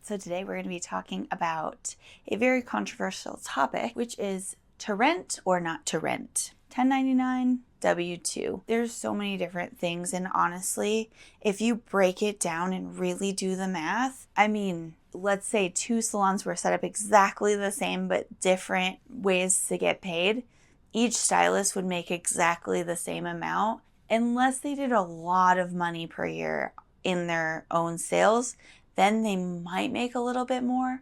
So today we're going to be talking about a very controversial topic, which is to rent or not to rent. 1099, W-2. There's so many different things, and honestly, if you break it down and really do the math, let's say two salons were set up exactly the same but different ways to get paid. Each stylist would make exactly the same amount unless they did a lot of money per year in their own sales. Then they might make a little bit more.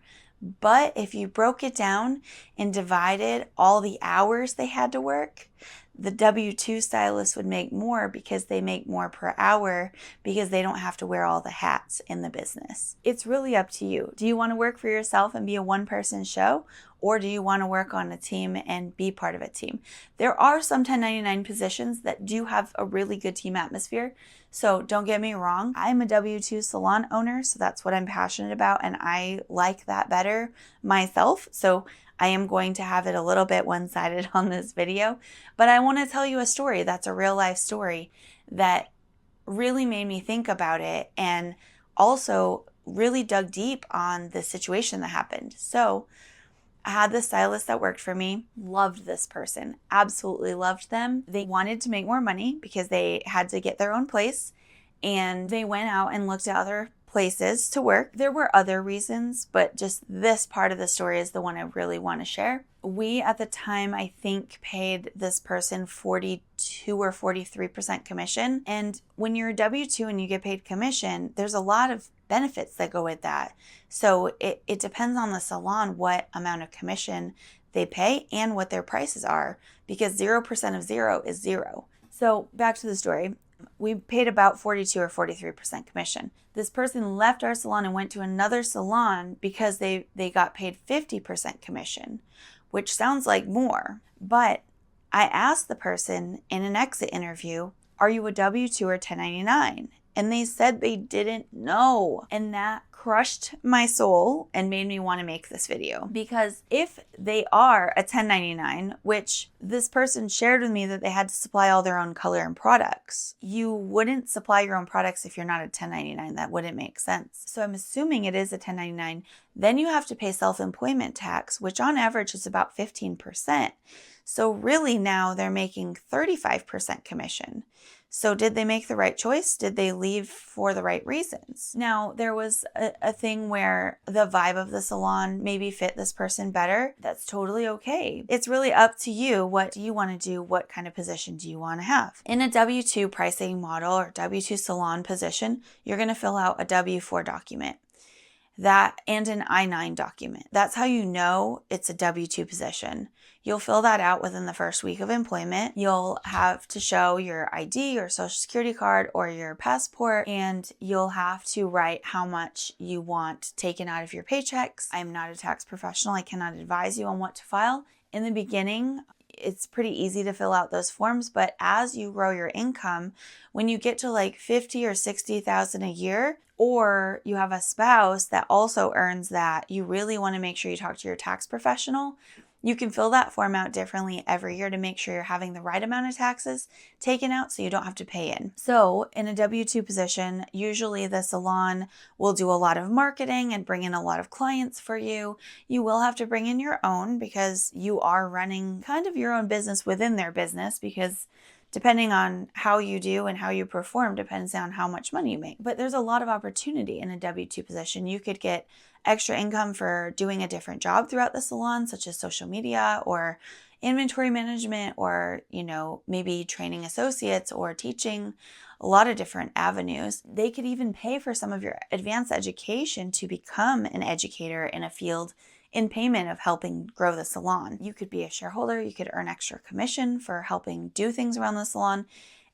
But if you broke it down and divided all the hours they had to work, the W-2 stylist would make more because they make more per hour because they don't have to wear all the hats in the business. It's really up to you. Do you want to work for yourself and be a one-person show? Or do you want to work on a team and be part of a team? There are some 1099 positions that do have a really good team atmosphere. So don't get me wrong, I'm a W-2 salon owner, so that's what I'm passionate about, and I like that better myself. So I am going to have it a little bit one-sided on this video, but I want to tell you a story that's a real life story that really made me think about it and also really dug deep on the situation that happened. So I had this stylist that worked for me, loved this person, absolutely loved them. They wanted to make more money because they had to get their own place, and they went out and looked at other places to work. There were other reasons, but just this part of the story is the one I really want to share. We, at the time, I think paid this person 42 or 43% commission. And when you're a W-2 and you get paid commission, there's a lot of benefits that go with that. So it depends on the salon what amount of commission they pay and what their prices are, because 0% of zero is zero. So back to the story. We paid about 42 or 43% commission. This person left our salon and went to another salon because they got paid 50% commission, which sounds like more. But I asked the person in an exit interview, are you a W-2 or 1099? And they said they didn't know. And that crushed my soul and made me want to make this video. Because if they are a 1099, which this person shared with me that they had to supply all their own color and products, you wouldn't supply your own products if you're not a 1099. That wouldn't make sense. So I'm assuming it is a 1099. Then you have to pay self-employment tax, which on average is about 15%. So really now they're making 35% commission. So did they make the right choice? Did they leave for the right reasons? Now, there was a thing where the vibe of the salon maybe fit this person better. That's totally okay. It's really up to you. What do you want to do? What kind of position do you want to have? In a W-2 pricing model or W-2 salon position, you're going to fill out a W-4 document. That and an I-9 document. That's how you know it's a W-2 position. You'll fill that out within the first week of employment. You'll have to show your ID or social security card or your passport, and you'll have to write how much you want taken out of your paychecks. I'm not a tax professional. I cannot advise you on what to file. In the beginning, it's pretty easy to fill out those forms, but as you grow your income, when you get to like 50 or 60,000 a year, or you have a spouse that also earns that, you really want to make sure you talk to your tax professional. You can fill that form out differently every year to make sure you're having the right amount of taxes taken out so you don't have to pay in. So in a W-2 position, usually the salon will do a lot of marketing and bring in a lot of clients for you. You will have to bring in your own because you are running kind of your own business within their business, because depending on how you do and how you perform depends on how much money you make. But there's a lot of opportunity in a W-2 position. You could get extra income for doing a different job throughout the salon, such as social media or inventory management, or, maybe training associates or teaching, a lot of different avenues. They could even pay for some of your advanced education to become an educator in a field in payment of helping grow the salon. You could be a shareholder, you could earn extra commission for helping do things around the salon,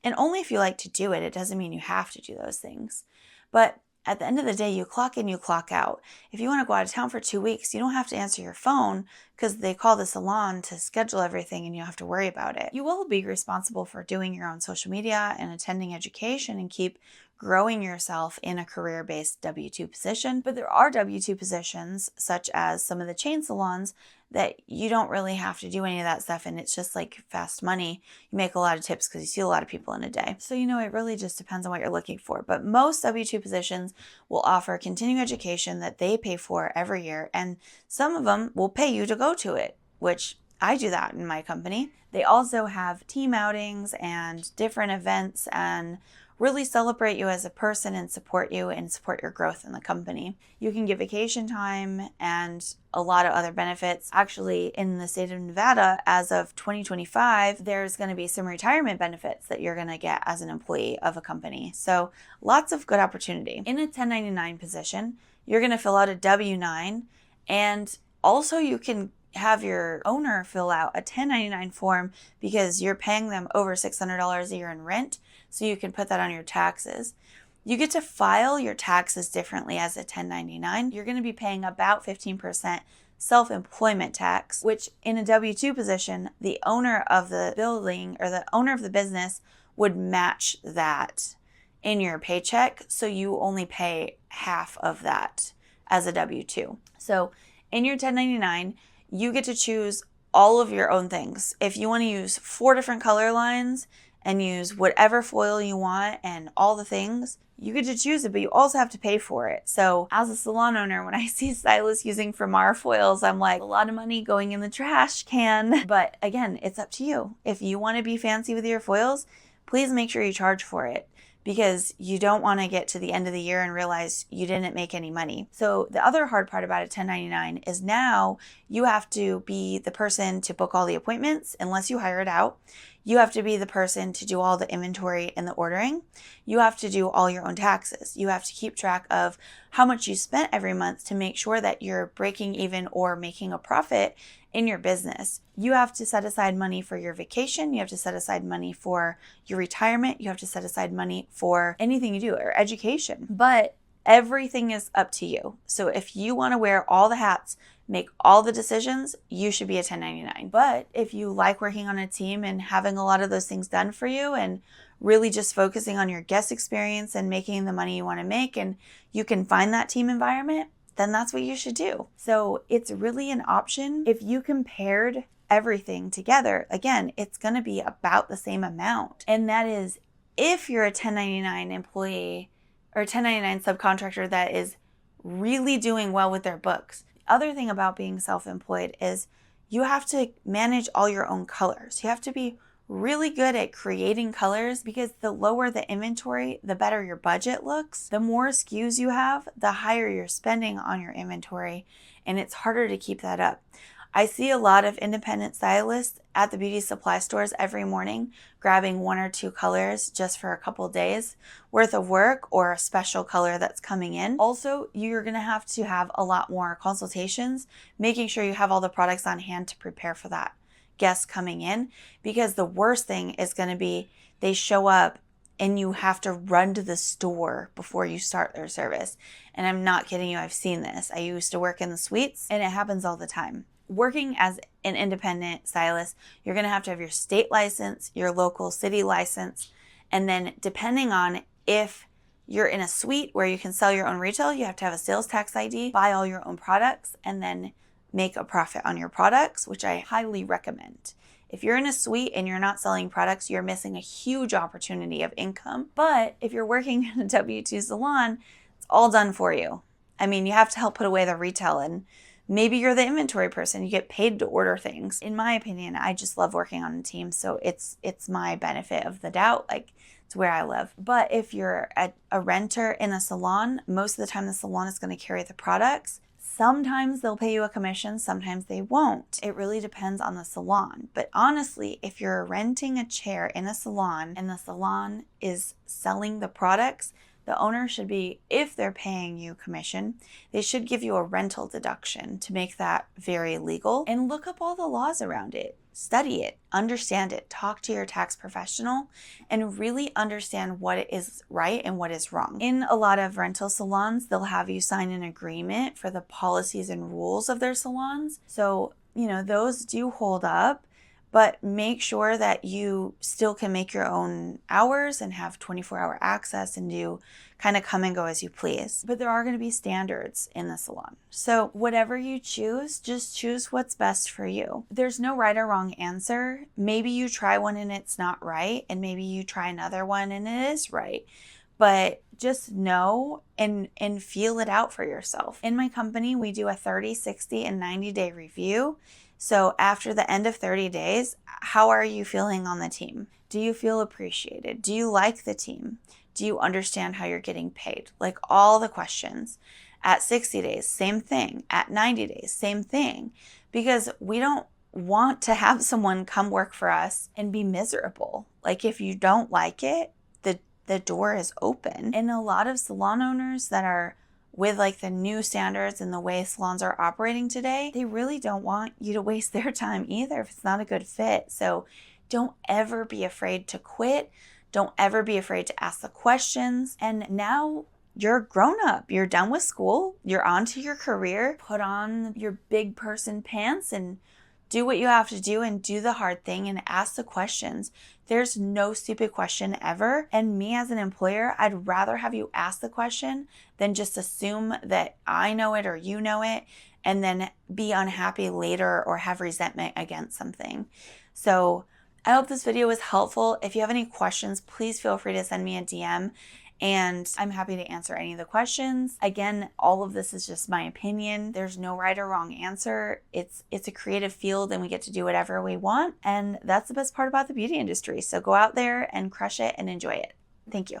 and only if you like to do it. It doesn't mean you have to do those things. But at the end of the day, you clock in, you clock out. If you want to go out of town for 2 weeks, you don't have to answer your phone because they call the salon to schedule everything and you have to worry about it. You will be responsible for doing your own social media and attending education and keep growing yourself in a career-based W-2 position. But there are W-2 positions, such as some of the chain salons, that you don't really have to do any of that stuff, and it's just like fast money. You make a lot of tips because you see a lot of people in a day. So, it really just depends on what you're looking for. But most W-2 positions will offer continuing education that they pay for every year, and some of them will pay you to go to it, which I do that in my company. They also have team outings and different events and really celebrate you as a person and support you and support your growth in the company. You can get vacation time and a lot of other benefits. Actually, in the state of Nevada, as of 2025, there's going to be some retirement benefits that you're going to get as an employee of a company. So lots of good opportunity. In a 1099 position, you're going to fill out a W-9, and also you can have your owner fill out a 1099 form because you're paying them over $600 a year in rent, so you can put that on your taxes. You get to file your taxes differently as a 1099. You're going to be paying about 15% self-employment tax, which in a W-2 position, the owner of the building or the owner of the business would match that in your paycheck, so you only pay half of that as a W-2. So in your 1099, you get to choose all of your own things. If you want to use 4 different color lines and use whatever foil you want and all the things, you get to choose it, but you also have to pay for it. So as a salon owner, when I see stylists using Fremar foils, I'm like, a lot of money going in the trash can. But again, it's up to you. If you want to be fancy with your foils, please make sure you charge for it, because you don't want to get to the end of the year and realize you didn't make any money. So the other hard part about a 1099 is now you have to be the person to book all the appointments unless you hire it out. You have to be the person to do all the inventory and the ordering. You have to do all your own taxes. You have to keep track of how much you spent every month to make sure that you're breaking even or making a profit in your business. You have to set aside money for your vacation. You have to set aside money for your retirement. You have to set aside money for anything you do or education. But everything is up to you. So if you want to wear all the hats, make all the decisions, you should be a 1099. But if you like working on a team and having a lot of those things done for you and really just focusing on your guest experience and making the money you want to make, and you can find that team environment, then that's what you should do. So it's really an option. If you compared everything together, again, it's going to be about the same amount. And that is if you're a 1099 employee or 1099 subcontractor that is really doing well with their books. The other thing about being self-employed is you have to manage all your own colors. You have to be really good at creating colors, because the lower the inventory, the better your budget looks. The more SKUs you have, the higher you're spending on your inventory, and it's harder to keep that up. I see a lot of independent stylists at the beauty supply stores every morning grabbing 1 or 2 colors just for a couple days worth of work, or a special color that's coming in. Also, you're going to have a lot more consultations, making sure you have all the products on hand to prepare for that guest coming in, because the worst thing is going to be they show up and you have to run to the store before you start their service. And I'm not kidding you, I've seen this. I used to work in the suites, and it happens all the time. Working as an independent stylist, you're going to have your state license, your local city license, and then depending on if you're in a suite where you can sell your own retail, you have to have a sales tax ID, buy all your own products, and then make a profit on your products, which I highly recommend. If you're in a suite and you're not selling products, you're missing a huge opportunity of income. But if you're working in a W-2 salon, it's all done for you. I mean, you have to help put away the retail, and maybe you're the inventory person. You get paid to order things. In my opinion, I just love working on a team, so it's my benefit of the doubt. Like, it's where I live. But if you're a renter in a salon, most of the time the salon is going to carry the products. Sometimes they'll pay you a commission, sometimes they won't. It really depends on the salon. But honestly, if you're renting a chair in a salon and the salon is selling the products, the owner should be, if they're paying you commission, they should give you a rental deduction to make that very legal. And look up all the laws around it. Study it, understand it, talk to your tax professional, and really understand what is right and what is wrong. In a lot of rental salons, they'll have you sign an agreement for the policies and rules of their salons. So those do hold up, but make sure that you still can make your own hours and have 24-hour access and do kind of come and go as you please. But there are going to be standards in the salon. So whatever you choose, just choose what's best for you. There's no right or wrong answer. Maybe you try one and it's not right, and maybe you try another one and it is right. But just know and feel it out for yourself. In my company, we do a 30, 60, and 90-day review. So after the end of 30 days, how are you feeling on the team? Do you feel appreciated? Do you like the team? Do you understand how you're getting paid? Like all the questions. At 60 days, same thing. At 90 days, same thing. Because we don't want to have someone come work for us and be miserable. Like if you don't like it, the door is open. And a lot of salon owners that are with like the new standards and the way salons are operating today, they really don't want you to waste their time either if it's not a good fit. So don't ever be afraid to quit. Don't ever be afraid to ask the questions. And now you're grown up. You're done with school. You're on to your career. Put on your big person pants and do what you have to do and do the hard thing and ask the questions. There's no stupid question ever. And me as an employer, I'd rather have you ask the question than just assume that I know it or you know it and then be unhappy later or have resentment against something. So I hope this video was helpful. If you have any questions, please feel free to send me a DM. And I'm happy to answer any of the questions. Again, all of this is just my opinion. There's no right or wrong answer. It's a creative field and we get to do whatever we want. And that's the best part about the beauty industry. So go out there and crush it and enjoy it. Thank you.